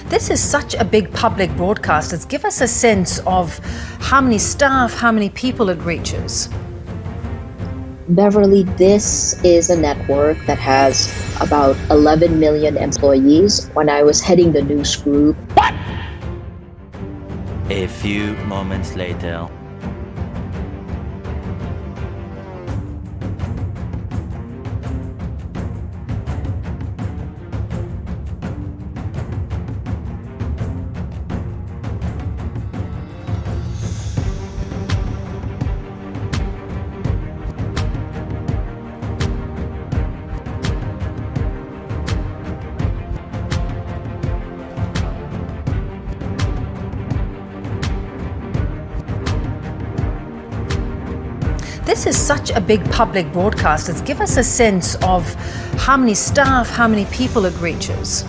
This is such a big public broadcast. It's give us a sense of how many staff, how many people it reaches. Beverly, this is a network that has about 11 million employees. When I was heading the news group. What? A few moments later. This is such a big public broadcast. It's give us a sense of how many staff, how many people it reaches.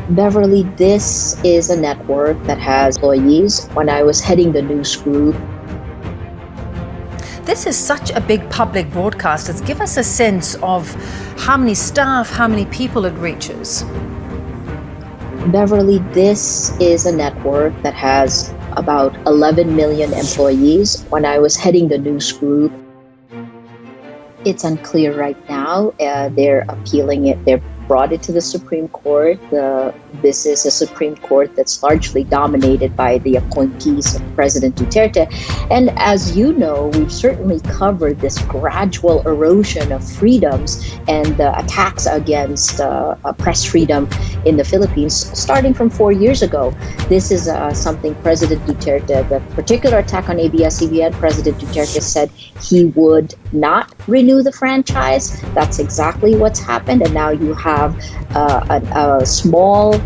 Beverly, this is a network that has employees. When I was heading the news group. This is such a big public broadcast. It's give us a sense of how many staff, how many people it reaches. Beverly, this is a network that has about 11 million employees. When I was heading the news group. It's unclear right now. They're appealing it. They're brought it to the Supreme Court. This is a Supreme Court that's largely dominated by the appointees of President Duterte. And as you know, we've certainly covered this gradual erosion of freedoms and the attacks against press freedom in the Philippines starting from 4 years ago. This is something President Duterte, the particular attack on ABS-CBN, President Duterte said he would not renew the franchise. That's exactly what's happened. And now you have a small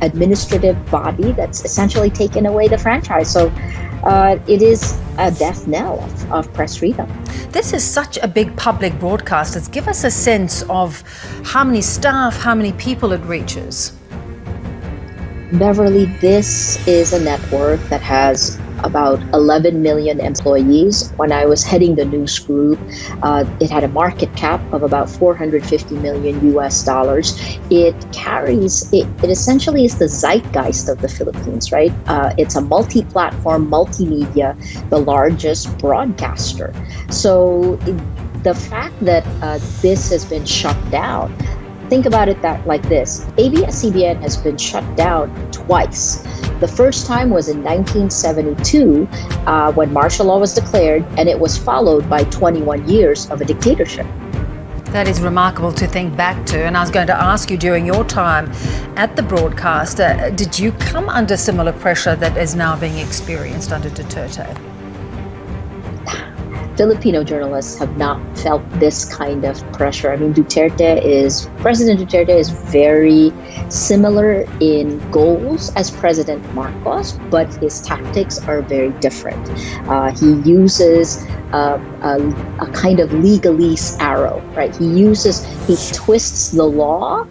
administrative body that's essentially taken away the franchise. So it is a death knell of press freedom. This is such a big public broadcast. It's give us a sense of how many staff, how many people it reaches. Beverly, this is a network that has about 11 million employees. When I was heading the news group, it had a market cap of about $450 million US dollars. It essentially is the zeitgeist of the Philippines, right? It's a multi-platform, multimedia, the largest broadcaster. So the fact that this has been shut down, think about it like this. ABS-CBN has been shut down twice. The first time was in 1972 when martial law was declared, and it was followed by 21 years of a dictatorship. That is remarkable to think back to. And I was going to ask you, during your time at the broadcast, did you come under similar pressure that is now being experienced under Duterte? Filipino journalists have not felt this kind of pressure. I mean, President Duterte is very similar in goals as President Marcos, but his tactics are very different. He uses a kind of legalese arrow, right? He twists the law,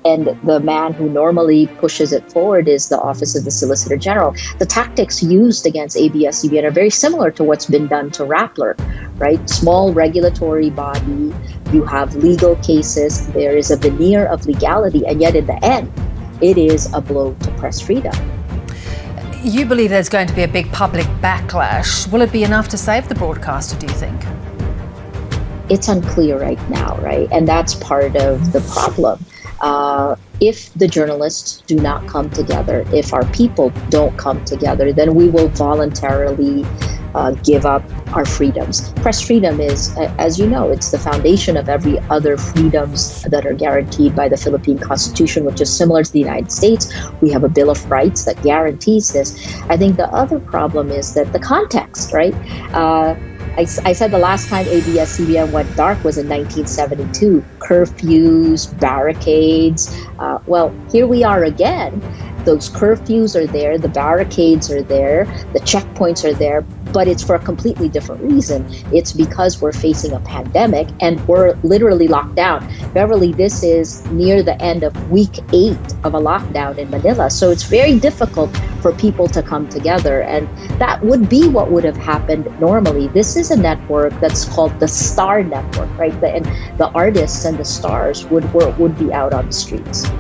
and the man who normally pushes it forward is the Office of the Solicitor General. The tactics used against ABS-CBN are very similar to what's been done to Rappler, right? Small regulatory body, you have legal cases, there is a veneer of legality, and yet in the end, it is a blow to press freedom. You believe there's going to be a big public backlash. Will it be enough to save the broadcaster, do you think? It's unclear right now, right? And that's part of the problem. If the journalists do not come together, if our people don't come together, then we will voluntarily give up our freedoms. Press freedom is, as you know, it's the foundation of every other freedoms that are guaranteed by the Philippine Constitution, which is similar to the United States. We have a Bill of Rights that guarantees this. I think the other problem is that the context, right? I said the last time ABS-CBN went dark was in 1972. Curfews, barricades. Well, here we are again. Those curfews are there, the barricades are there, the checkpoints are there, but it's for a completely different reason. It's because we're facing a pandemic and we're literally locked down. Beverly, this is near the end of week 8 of a lockdown in Manila. So it's very difficult for people to come together. And that would be what would have happened normally. This is a network that's called the Star Network, right? And the artists and the stars would be out on the streets.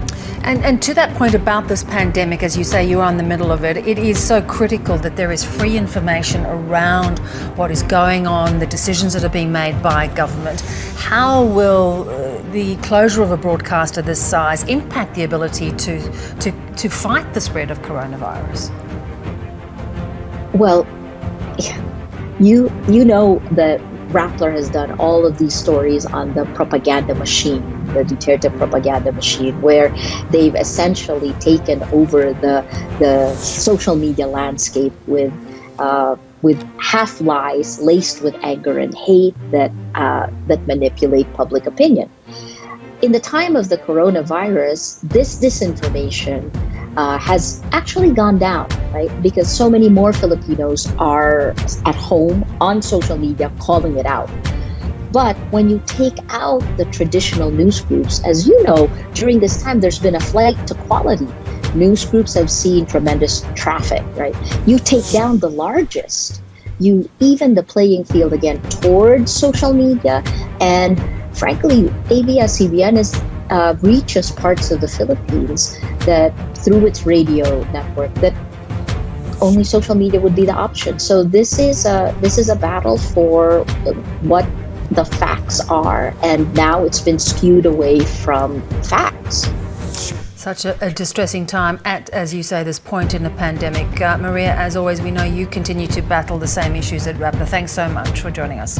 And to that point about this pandemic, as you say, you're on the middle of it, it is so critical that there is free information around what is going on, the decisions that are being made by government. How will the closure of a broadcaster this size impact the ability to fight the spread of coronavirus? Well, you know that Rappler has done all of these stories on the propaganda machine, the Duterte propaganda machine, where they've essentially taken over the social media landscape with half lies laced with anger and hate that manipulate public opinion. In the time of the coronavirus, this disinformation has actually gone down, right? Because so many more Filipinos are at home on social media calling it out. But when you take out the traditional news groups, as you know, during this time, there's been a flight to quality. News groups have seen tremendous traffic, right? You take down the largest, you even the playing field again towards social media. And frankly, ABS-CBN reaches parts of the Philippines that through its radio network that only social media would be the option. So this is a battle for what the facts are, and now it's been skewed away from facts. Such a distressing time at, as you say, this point in the pandemic. Maria, as always, we know you continue to battle the same issues at Rappler. Thanks so much for joining us.